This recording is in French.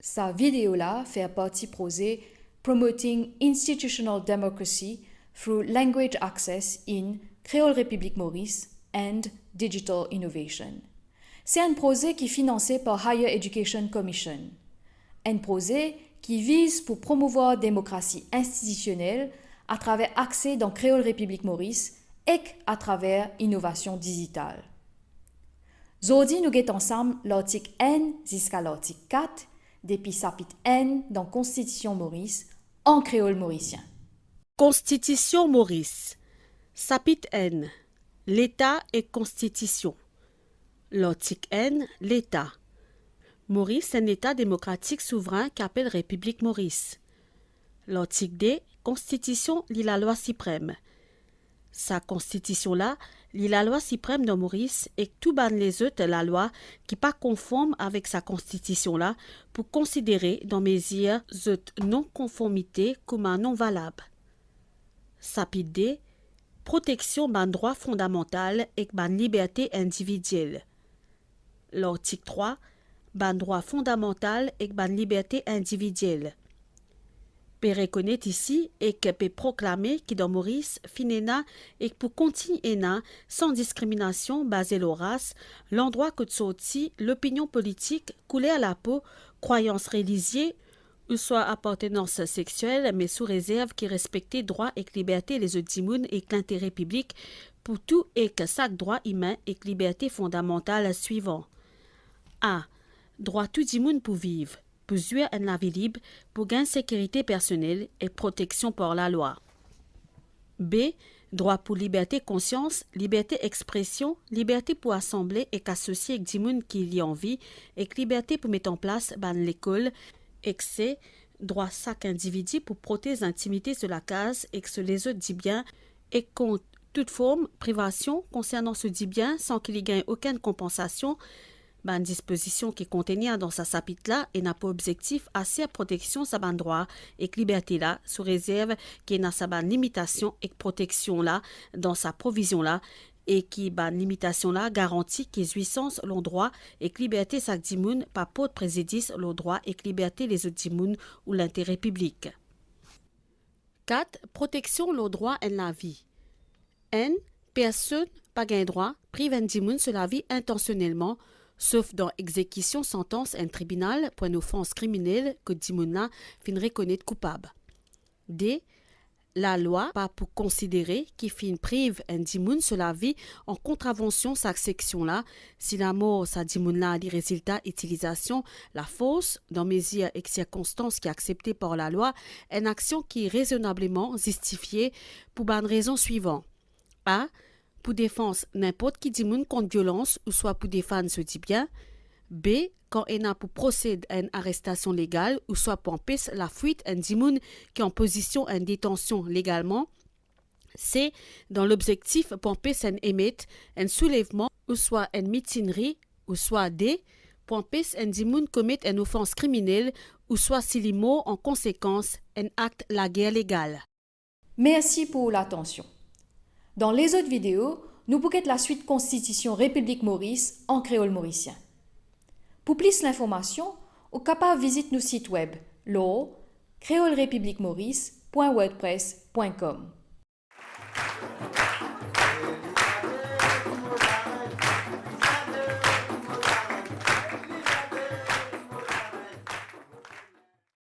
Sa vidéo là fait partie projet Promoting Institutional Democracy through Language Access in Creole République Maurice and Digital Innovation. C'est un projet qui est financé par Higher Education Commission. Un projet qui vise pour promouvoir la démocratie institutionnelle à travers accès dans Créole République Maurice et à travers innovation digitale. Aujourd'hui, nous guettons ensemble l'article N jusqu'à l'article 4 depuis chapitre N dans Constitution Maurice en créole mauricien. Constitution Maurice. Chapitre N. L'État et Constitution. L'article N. L'État. Maurice est un État démocratique souverain qu'appelle République Maurice. L'article D. Constitution lit la loi suprême. Sa constitution-là lit la loi suprême de Maurice et tout ban les autres la loi qui pas conforme avec sa constitution-là pour considérer dans mes yeux autres non-conformité comme un non valable. Chapitre D. Protection ban droit fondamental et ban liberté individuelle. L'article 3. Ban droit fondamental et ban liberté individuelle. Peut reconnaître ici et que peut proclamer que dans Maurice, finena et pour continuer sans discrimination basée sur la race, l'endroit que sorti l'opinion politique coulée à la peau, croyance religieuse ou soit appartenance sexuelle, mais sous réserve qui respectait droit et liberté les autres dimounes et l'intérêt public pour tout et que chaque droit humain et liberté fondamentale suivant. A. Droit tout dimoun pour vivre, pour jouir un vie libre, pour gagner sécurité personnelle et protection par la loi. B. Droit pour liberté conscience, liberté expression, liberté pour assembler et qu'associer avec dimoun qui y en vie, et liberté pour mettre en place l'école, et que C. Droit chaque individu pour protéger l'intimité sur la case et que les autres dit bien et contre toute forme, privation concernant ce dit bien sans qu'il y gagne aucune compensation. Une disposition qui contenait dans sa chapitre-là et n'a pas objectif assez à protection sa ban droit et que liberté-là, sous réserve qui n'a sa ban limitation et protection-là dans sa provision-là et qui ban limitation-là garantit qu'ils jouissance l'on droit et que liberté sa dimoun pas de préjudice l'on droit et que liberté les autres dimoun ou l'intérêt public. 4. Protection l'on droit en la vie. N. Personne pas gain droit prive un dimoun sur la vie intentionnellement sauf dans exécution sentence un tribunal pour une offense criminelle que Dimouna fin reconnaître coupable. D. La loi pas pour considérer qu'il fin prive un dimoun sur la vie en contravention sa section-là si la mort sa dimoun-là les résultats utilisation la fausse dans mesure et circonstances qui est acceptée par la loi une action qui est raisonnablement justifiée pour une raison suivante. A. Pour défense n'importe qui dimoun contre violence ou soit pour défendre ce dit bien. B. Quand il a pour procéder à une arrestation légale ou soit pour empêcher la fuite un dimoun qui est en position en détention légalement. C. Dans l'objectif pour empêcher un émettre un soulèvement ou soit une mutinerie ou soit D. Pour empêcher un dimoun commettre une offense criminelle ou soit s'il est mort en conséquence un acte la guerre légale. Merci pour l'attention. Dans les autres vidéos, nous bouquons la suite Constitution République Maurice en créole mauricien. Pour plus d'informations, vous capable visiter nos sites web law creolerepubliquemaurice.wordpress.com.